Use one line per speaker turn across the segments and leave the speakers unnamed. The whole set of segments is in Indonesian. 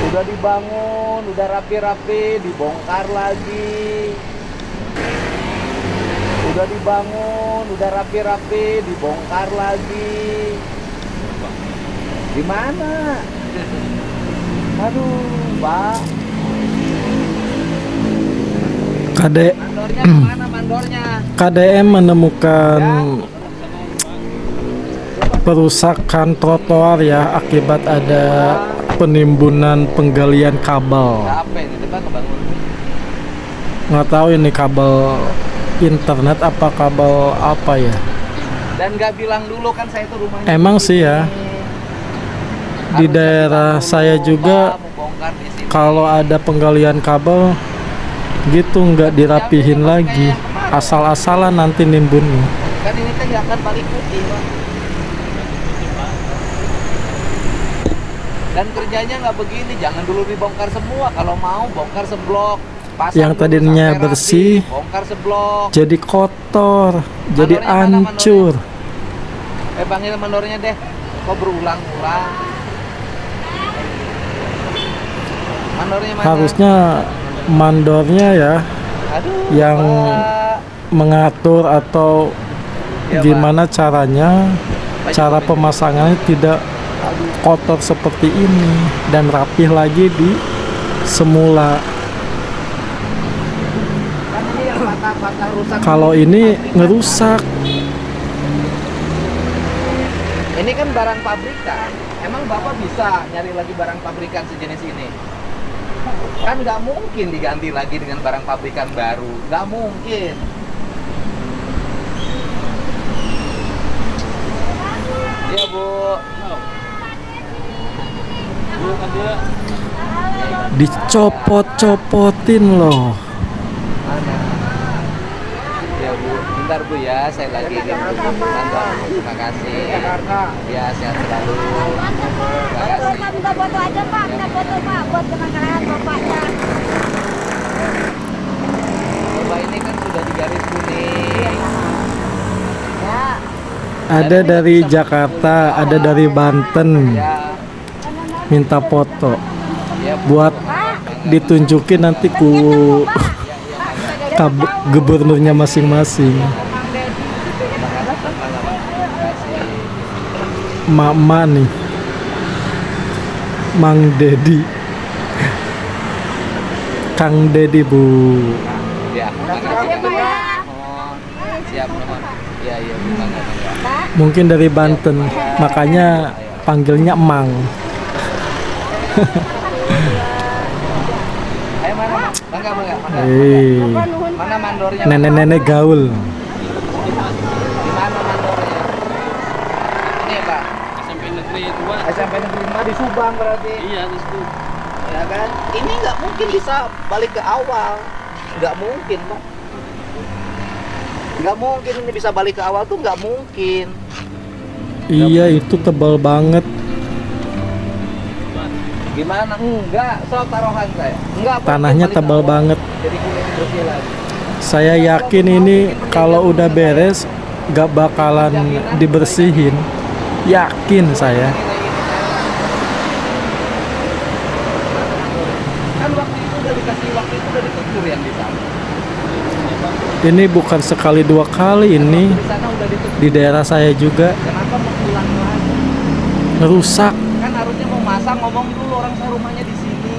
Udah dibangun, udah rapi-rapi, dibongkar lagi. Udah dibangun, udah rapi-rapi, dibongkar lagi. Gimana? Aduh, Pak. Mandornya kemana mandornya?
KDM menemukan perusakan trotoar ya akibat ada penimbunan penggalian kabel.
Apa ini? Tebak kebangun.
Nggak tahu ini kabel internet apa kabel apa ya.
Dan nggak bilang dulu kan saya itu rumahnya.
Emang
di
sih ya.
sini.
Di
Harusnya
daerah
bilang dulu,
saya juga
Pak, mau bongkar di sini.
kalau ada penggalian kabel gitu nggak dirapihin lagi, asal-asalan nanti nimbunnya.
Kan ini teh nggak akan balik putih, Pak. Dan kerjanya nggak begini, jangan dulu dibongkar semua. Kalau mau bongkar seblok. Pasang
Yang
dulu
tadinya
sampai rapi,
bersih
bongkar seblok.
jadi kotor, jadi
Mandornya mana,
hancur.
Panggil mandornya deh. Kok berulang-ulang? Mandornya mana?
Harusnya mandornya ya
Aduh,
yang
Pak.
mengatur atau
Ya,
gimana caranya, cara pemasangannya tidak kotor seperti ini dan rapih lagi di semula.
Kan ini yang patah-patah rusak.
Kalau ini ngerusak,
Ini kan barang pabrikan. Emang Bapak bisa nyari lagi barang pabrikan sejenis ini? Kan nggak mungkin diganti lagi dengan barang pabrikan baru. Nggak mungkin. Iya, Bu.
dicopot-copotin loh.
Mana? Ya, Bu. Bentar, Bu ya. Saya lagi ini bantuan. Terima kasih. Ya, sehat selalu. Terima kasih.
Minta foto aja Pak, minta foto Pak, buat kenang-kenangan bapaknya.
Bapak ini kan sudah di garis kuning.
Ya,
Ada dari Jakarta, ada dari Banten,
Ya,
minta foto
ya, Bu.
buat ditunjukin nanti ku gubernurnya masing-masing. Mama nih, Mang Dedi, Kang Dedi Bu.
Ya, terima kasih. Oh, siap, mohon. Ya, ya, Bu. Bangga.
Mungkin dari Banten, makanya panggilnya Mang.
Ayo mana? Bangga.
Eh,
Mana mandornya?
nenek-nenek gaul.
Di mana mandornya? Ini, Pak.
SMP negeri itu Pak.
SMP Negeri 5 di Subang berarti.
Iya di situ.
Ya kan? Ini nggak mungkin bisa balik ke awal. Nggak mungkin, Pak. Nggak mungkin ini bisa balik ke awal tuh nggak mungkin.
Iya, itu tebal banget.
Gimana? Enggak, soal taruhan saya. Enggak. Pak,
Tanahnya
balik ke
tebal
awal.
banget.
Jadi kulit bersih lagi.
Saya yakin ini kalau udah beres gak bakalan dibersihin. Yakin saya.
Kan waktu itu udah dikasih, waktu itu udah ditegur yang di sana.
Ini bukan sekali dua kali ini
Di sana udah ditegur.
di daerah saya juga
Kenapa mau pulang lagi?
ngerusak.
Kan harusnya mau masang, ngomong dulu orang saya rumahnya di sini.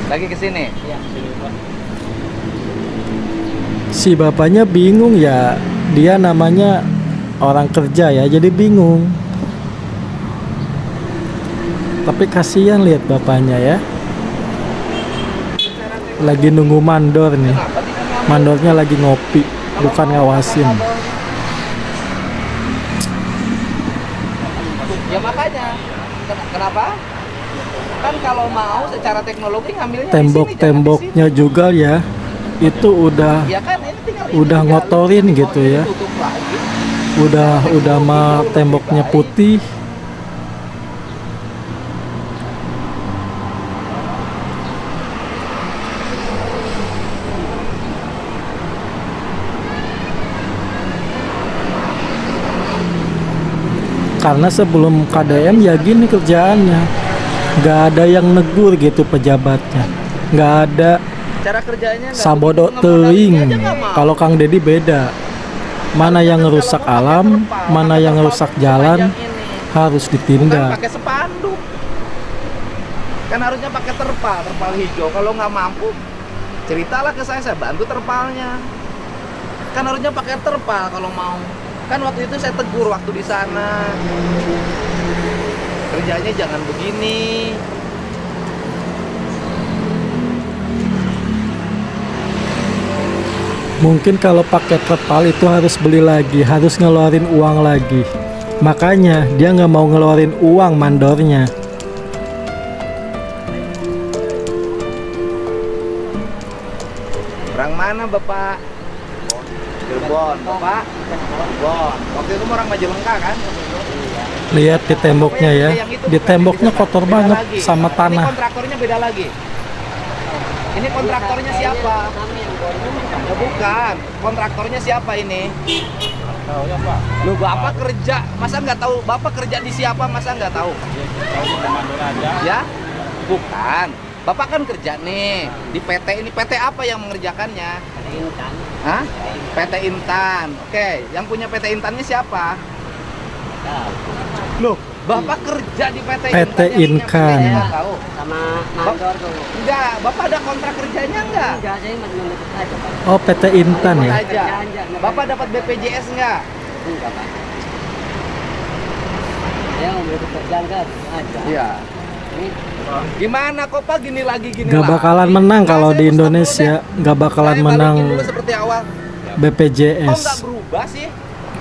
Lagi ke sini.
Iya, sini Pak.
Si bapaknya bingung ya. Dia namanya orang kerja ya, jadi bingung. Tapi kasihan lihat bapaknya ya. Lagi nunggu mandor nih.
Kenapa sih kan ngambil?
Mandornya lagi ngopi, bukan ngawasin.
Ya makanya. Kenapa? Kan kalau mau secara teknologi ngambilnya di sini, jangan di
Tembok-temboknya
sini.
juga ya. Itu udah
Ya kan ini tinggal
udah
digali,
ngotorin
oh,
gitu
ini
ya.
tutup lagi.
udah mah temboknya putih. Karena sebelum KDM ya gini kerjaannya, nggak ada yang negur gitu pejabatnya, nggak ada
Cara kerjanya nggak
sabodok
begitu, ngemodal ini
teuing.
aja nggak mau.
Kalau Kang Dedi beda, mana yang ngerusak alam, mana yang ngerusak jalan harus
Bukan
ditindak.
pakai spanduk. Kan harusnya pakai terpal hijau. Kalau nggak mampu, ceritalah ke saya bantu terpalnya. Kan harusnya pakai terpal kalau mau. Kan waktu itu saya tegur waktu di sana. Kerjanya jangan begini.
Mungkin kalau pakai terpal itu harus beli lagi, harus ngeluarin uang lagi. Makanya dia nggak mau ngeluarin uang mandornya.
Orang mana Bapak? Cirebon, Bapak? Cirebon. Waktu itu orang Majalengka kan?
Lihat di temboknya ya, di temboknya kotor
Beda
banget
lagi.
sama
Ini
tanah.
kontraktornya beda lagi. Ini kontraktornya siapa? Oh, bukan. Kontraktornya siapa ini?
Tahu ya Pak.
Lu Bapak kerja, masa nggak tahu? Bapak kerja di siapa? Masa nggak tahu?
Tahu mandor aja.
Ya? Bukan. Bapak kan kerja nih di PT ini. PT apa yang mengerjakannya? Hah? PT Intan. Oke, yang punya PT Intannya siapa? Loh, Bapak kerja di PT Intan.
PT
yang punya
Inkan.
PT-nya nggak tahu.
Sama mandor tuh.
Enggak, Bapak ada kontrak kerjanya enggak?
Enggak, saya menurut aja Pak.
Oh, PT Intan ya.
Aja. Bapak dapat BPJS enggak?
Enggak Pak. Saya menurut kerjaan kan aja.
Iya.
Ini
Gimana kok Pak gini lagi gini
Gak
lagi?
bakalan menang kalau
Saya
di
stop
Indonesia,
dulu deh.
gak bakalan
Saya
menang
balikin dulu seperti awal. Kok nggak
BPJS.
berubah sih?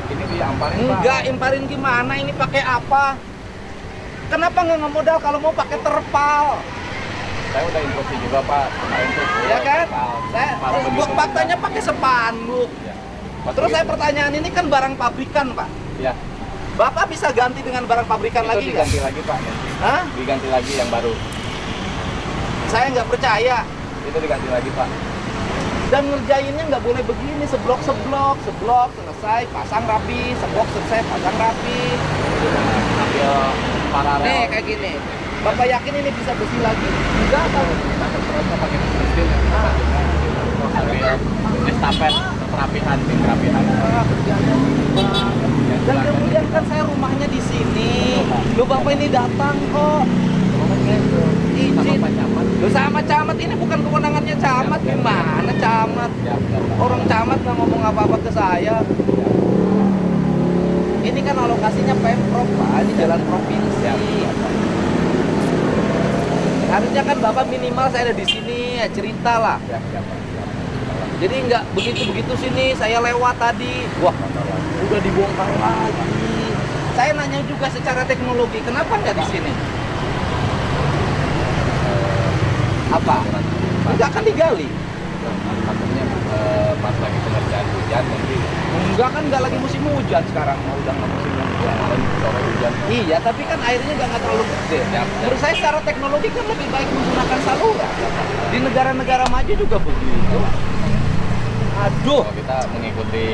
Ini diamparin Pak.
Enggak, imparin gimana? Ini pakai apa? Kenapa nggak ngemodal kalau mau pakai terpal?
Saya udah instruksi juga Pak. Kemarin tuh.
Ya kan?
Terpal.
Saya
Terpal begitu.
faktanya pakai spanduk.
Ya.
Terus saya pertanyaan ini kan barang pabrikan, Pak.
Ya.
Bapak bisa ganti dengan barang pabrikan
Itu
lagi nggak?
diganti lagi Pak. Nanti.
Hah?
Diganti lagi yang baru.
Saya nggak percaya.
Itu diganti lagi Pak.
Dan ngerjainnya nggak boleh begini, seblok selesai, pasang rapi, seblok selesai, pasang rapi.
Ambil paralel.
Nih kayak gini. Bapak yakin ini bisa besi lagi? Enggak kan?
Terusnya pakai mesin steel ya. Ambil estafet perapihan, tim perapihan.
Dan kemudian kan saya rumahnya di sini. Lu Bapak ini datang kok. Izin. Lu sama camat ini bukan kewenangannya camat, gimana camat? Orang camat nggak ngomong apa-apa ke saya. Ini kan alokasinya Pemprov, Pak. Ini jalan provinsi. Harusnya kan Bapak minimal saya ada di sini, ya cerita lah. Jadi nggak begitu-begitu sini, saya lewat tadi. Wah, udah dibongkar lagi. Saya nanya juga secara teknologi, kenapa nggak di sini? Apa? Enggak kan digali.
Takutnya pas lagi pengerjaan hujan nanti
Enggak lagi musim hujan sekarang, udah nggak musim hujan.
sore hujan.
Iya, tapi kan airnya nggak terlalu gede. Menurut saya secara teknologi kan lebih baik menggunakan saluran. Di negara-negara maju juga begitu. Aduh,
Kalau kita mengikuti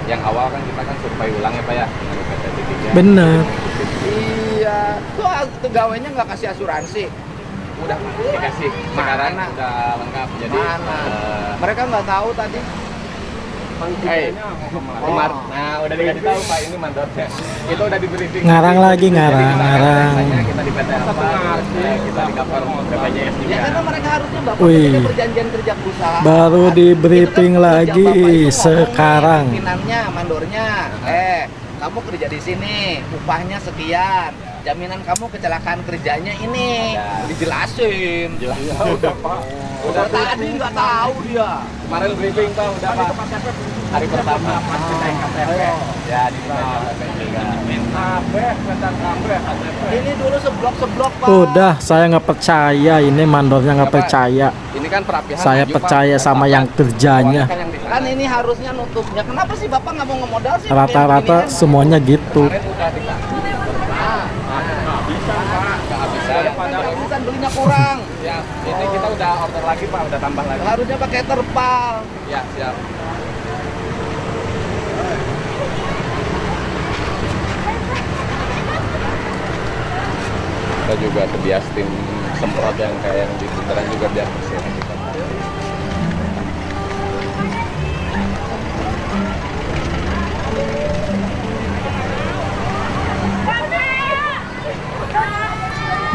yang awal kan kita kan survei ulang ya Pak ya dengan PT titiknya.
Bener.
iya. Tuh pegawainya nggak kasih asuransi.
Udah dikasih sekarang
Mana?
udah lengkap jadi
Mana? Mereka nggak tahu tadi.
Nah udah dikasih tahu Pak ini mandornya itu udah di briefing.
Ngarang lagi, ngarang,
Jadi kita
ngarang.
biasanya kita di PT apa terus kita di cover BPJS juga.
Ya karena mereka harusnya Bapak
Wih.
ketika perjanjian kerja perusahaan.
Baru di
Itu kan
briefing
kerja
lagi
Bapak itu ngomong
sekarang.
nih, pimpinannya, mandornya. Kamu kerja di sini, upahnya sekian. Jaminan kamu kecelakaan kerjanya ini.
Ada.
Dijelasin.
Jelas. Udah Pak.
Udah tadi nggak tahu dia.
Kemarin briefing Pak udah Pak. Hari pertama ya di
Ini dulu seblok Pak.
Udah, saya nggak percaya ini mandornya nggak percaya.
ini kan perapihan
Saya
maju, Pak.
percaya sama yang kerjanya.
Awalnya kan yang di sana.
Kan ini harusnya nutupnya. Kenapa sih Bapak nggak mau ngemodal sih?
Rata-rata
Kayak
semuanya gitu.
Kemarin udah dikasih. Nggak bisa Pak. Nggak bisa.
beginian? Bukan belinya kurang.
Ya, ini kita udah order lagi Pak, udah tambah lagi.
Harusnya pakai terpal.
Ya, siap. Kita juga sedia steam semprot yang kayak yang di bundaran juga biar bersih.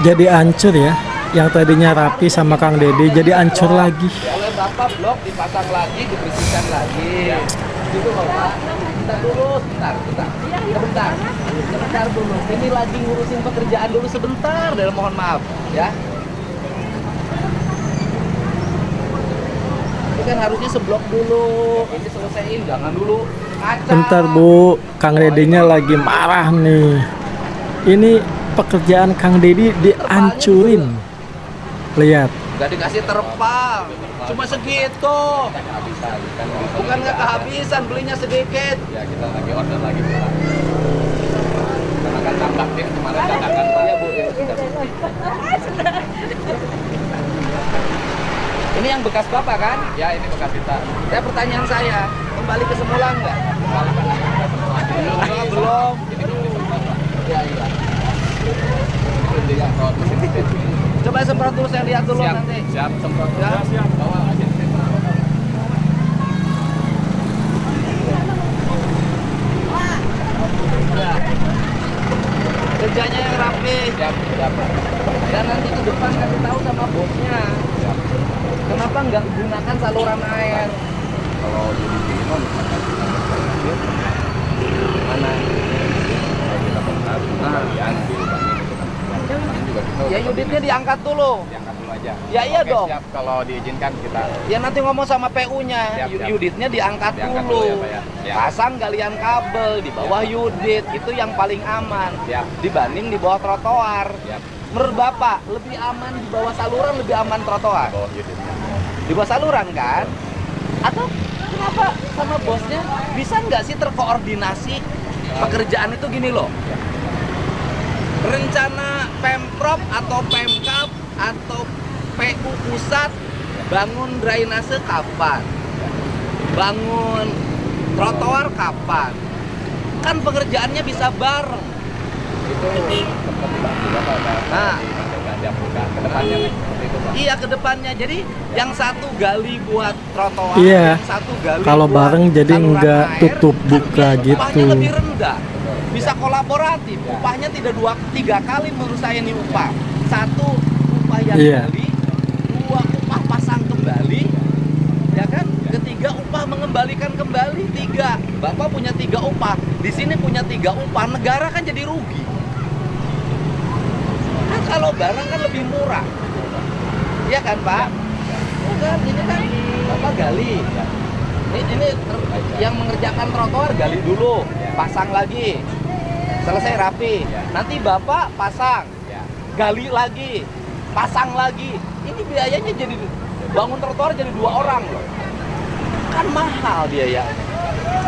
Jadi hancur ya. Yang tadinya rapi sama Kang Dede jadi hancur lagi.
Oleh Bapak blok dipasang lagi, dibersihkan lagi. Gitu loh Pak. Bentar dulu, sebentar dulu. Ini lagi ngurusin pekerjaan dulu sebentar, mohon maaf ya. Ini kan harusnya seblok dulu. Ini selesaiin, jangan dulu kaca.
Bentar Bu, Kang Dedenya lagi marah nih. Ini pekerjaan Kang Dedi dihancurin. Lihat.
Gak dikasih terpal, cuma segitu. Bukan nggak kehabisan, belinya sedikit.
Ya kita lagi order lagi pula. Karena kan tambah tim kemarin dadakan Pak.
Iya Bu. Ini yang bekas Bapak kan?
Ya ini bekas kita.
Pertanyaan saya, kembali ke semula nggak? Belum.
Ini belum disemprot Pak.
Iya.
Belum disemprot mesin mesin.
Coba semprot dulu, saya lihat dulu
Siap,
nanti.
siap semprot.
Ya.
Siap. Bawa mesin mesin.
Ya. Kerjanya yang rapi.
Siap, siap.
Dan nanti ke depan kasih tahu sama bosnya.
Siap.
Kenapa nggak gunakan saluran air?
Kalau jadi gini mah misalkan kita
Mana?
kalau kita bongkar kalian di lubangin itu kan. Kemarin juga kita
Ya
udah
unitnya diangkat dulu.
diangkat dulu aja.
Ya iya
Oke,
dong.
Siap, kalau diizinkan kita
Ya nanti ngomong sama PU-nya,
Siap, siap.
unitnya diangkat
Diangkat
dulu.
dulu ya, Pak, ya? Siap.
Pasang galian kabel di bawah
Siap.
unit, itu yang paling aman
Siap.
dibanding di bawah trotoar.
Siap.
Menurut Bapak, lebih aman di bawah saluran, lebih aman trotoar?
Bawah unitnya.
Di bawah saluran kan? Atau kenapa sama bosnya bisa nggak sih terkoordinasi pekerjaan itu gini loh? Rencana Pemprov atau Pemkab atau PU pusat bangun drainase kapan? Bangun trotoar kapan? Kan pekerjaannya bisa bareng.
Itu sempat dibahas juga Pak.
Nah.
Tiap buka ke depannya nih seperti itu Pak.
Iya ke depannya. Jadi yang satu gali buat trotoar,
Iya.
yang satu gali
Kalau
buat
bareng jadi
saluran
nggak
air,
tutup
kan
buka
upahnya
gitu.
lebih rendah. Bisa kolaboratif. Upahnya tidak 2-3 kali menurut saya nih upah. Satu upah yang
Iya.
gali, dua upah pasang kembali, ya kan? Ketiga upah mengembalikan kembali, tiga. Bapak punya 3 upah, di sini punya 3 upah, negara kan jadi rugi. Kan kalau barang kan lebih murah, iya kan Pak? Bukan, ini kan Bapak gali. Ini yang mengerjakan trotoar gali dulu, pasang lagi, selesai rapi. Nanti Bapak pasang, gali lagi, pasang lagi. Ini biayanya jadi bangun trotoar jadi 2 orang loh. Kan mahal biaya.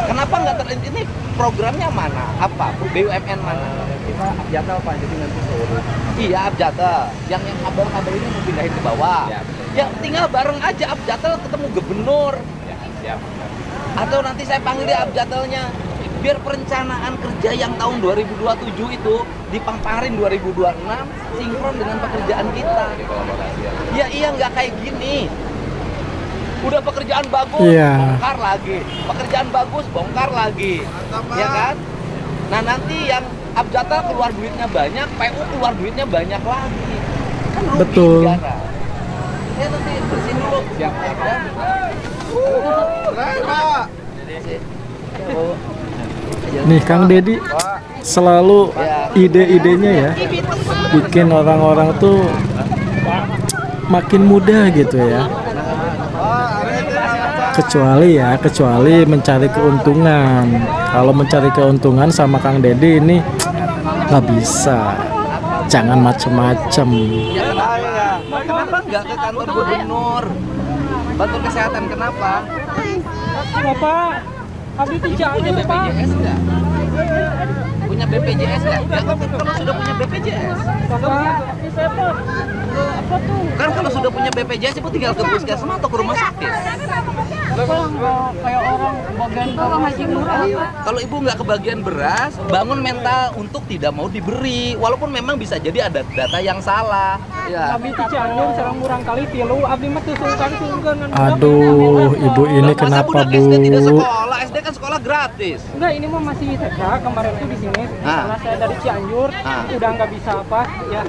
Kenapa nggak ini programnya mana? Apa? BUMN mana?
Kita abjadal Pak, jadi nanti seluruh.
Iya Abjatel. Yang kabel-kabel ini mau pindahin ke bawah.
Ya, betul.
Ya tinggal bareng aja Abjatel ketemu gubernur.
Ya, siap.
Atau nanti saya panggil dia Abjatelnya. Biar perencanaan kerja yang tahun 2027 itu dipamparin 2026 sinkron dengan pekerjaan kita.
Jadi kolaborasi ya.
Ya iya nggak kayak gini. Udah pekerjaan bagus,
Iya.
bongkar lagi. Pekerjaan bagus, bongkar lagi. Ya kan? Nah nanti yang Abjatel keluar duitnya banyak, PU keluar duitnya banyak lagi. Kan rugi
Betul.
negara. Ya nanti bersihin dulu.
Siap.
Ya.
Nih Kang Dedi selalu ide-idenya ya bikin orang-orang tuh makin mudah gitu ya. Kecuali mencari keuntungan. Kalau mencari keuntungan sama Kang Dedi ini nggak bisa. Jangan macem-macem.
Ya kenapa? Kenapa nggak ke kantor gubernur? Kantor kesehatan kenapa?
Bapak, habis itu
Punya
jauh Pak.
BPJS nggak? Punya BPJS nggak? Ya kan kalau sudah punya BPJS.
Bapak, apa tuh?
Kan kalau sudah punya BPJS itu tinggal ke puskesmas atau ke rumah sakit.
kayak orang bagian
Bapak masih murah, Pak.
Kalau ibu nggak kebagian beras, bangun mental untuk tidak mau diberi. Walaupun memang bisa jadi ada data yang salah. Ya.
Abdi ti Cianjur sareng murang kali tilu abdi mah teu sungkan
Aduh, ibu ini
Masa
kenapa
budak SD tidak
Bu?
sekolah? SD kan sekolah gratis.
Enggak, ini mah masih TK. Kemarin tuh di sini karena saya dari Cianjur udah nggak bisa apa ya,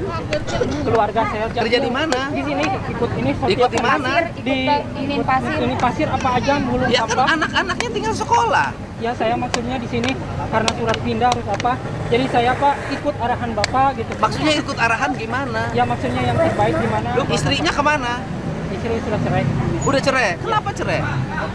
keluarga saya
Kerja di mana?
di sini ikut ini
Ikut di mana?
di
Ini pasir.
ini pasir apa aja mulung
Ya kan
sampah.
anak-anaknya tinggal sekolah.
Ya saya maksudnya di sini karena surat pindah harus apa, jadi saya Pak ikut arahan Bapak gitu.
Maksudnya ikut arahan gimana?
Ya maksudnya yang terbaik gimana?
Lu istrinya kemana?
Istri sudah cerai.
Udah cerai. Kenapa cerai?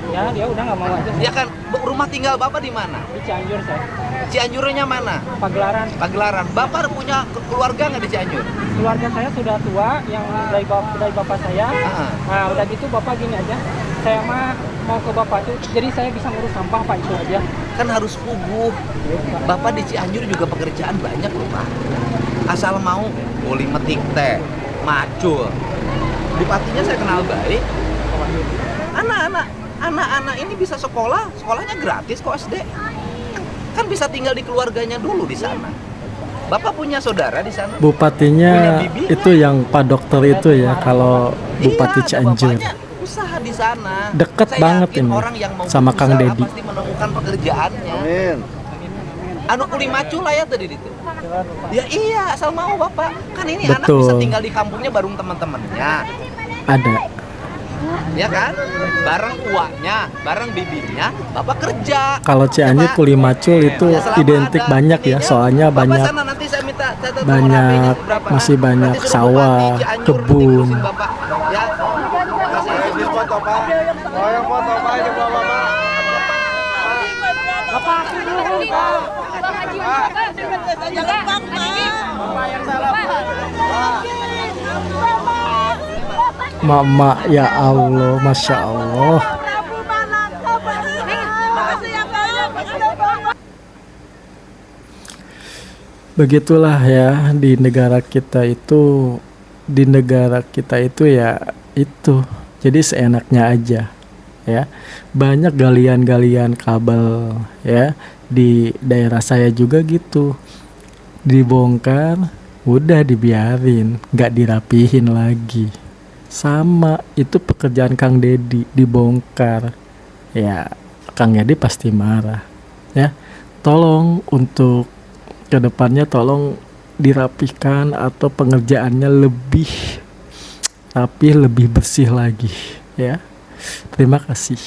Ya dia udah nggak mau aja.
Ya kan rumah tinggal Bapak di mana?
Di Cianjur saya.
Cianjurnya mana?
Pagelaran.
Pagelaran. Bapak punya keluarga nggak di Cianjur?
Keluarga saya sudah tua yang dari bapak saya.
Ah.
Nah udah gitu Bapak gini aja. Saya mah mau ke Bapak tuh, jadi saya bisa ngurus sampah Pak, itu aja.
Kan harus puguh. Bapak di Cianjur juga pekerjaan banyak loh Pak. Asal mau boleh metik teh, macul. Bupatinya saya kenal baik. Anak-anak ini bisa sekolah, sekolahnya gratis kok SD. Kan bisa tinggal di keluarganya dulu di sana. Bapak punya saudara di sana?
Bupatinya
Punya bibi?
itu yang Pak Dokter itu ya, kalau Bupati
Iya, ada
Cianjur.
bapaknya usaha di sana.
Deket
Saya
banget
yakin
ini
orang yang mau
sama Kang
berusaha
Dedi.
pasti menemukan pekerjaannya. Amin. Anu kuli macul lah ya tadi itu. Ya iya, asal mau Bapak. Kan ini anak
Betul.
bisa tinggal di kampungnya bareng teman-temannya.
Ada.
Ya kan? Bareng uaknya, bareng bibinya, Bapak kerja.
Kalau Cianjur
Pak.
Kuli Macul itu
Ya, selama
identik
ada
banyak ya,
ininya,
soalnya
Bapak
banyak
sana nanti saya minta catat nomor
banyak
HP-nya berapa.
masih banyak
Nanti suruh
sawah,
Bupati Cianjur nanti
kebun.
ngurusin Bapak. Ya. Kasih izin foto Pak.
Oh yang foto Pak ini bapak.
Bapak aku dulu Pak.
Mama, ya Allah, Masya Allah. Begitulah ya di negara kita itu, ya itu. Jadi seenaknya aja ya. Banyak galian-galian kabel ya di daerah saya juga gitu. Dibongkar, udah dibiarin, nggak dirapihin lagi. Sama itu pekerjaan Kang Dedi, dibongkar. Ya, Kang Dedi pasti marah. Ya, tolong untuk kedepannya tolong dirapihkan atau pengerjaannya lebih rapi, lebih bersih lagi. Ya, terima kasih.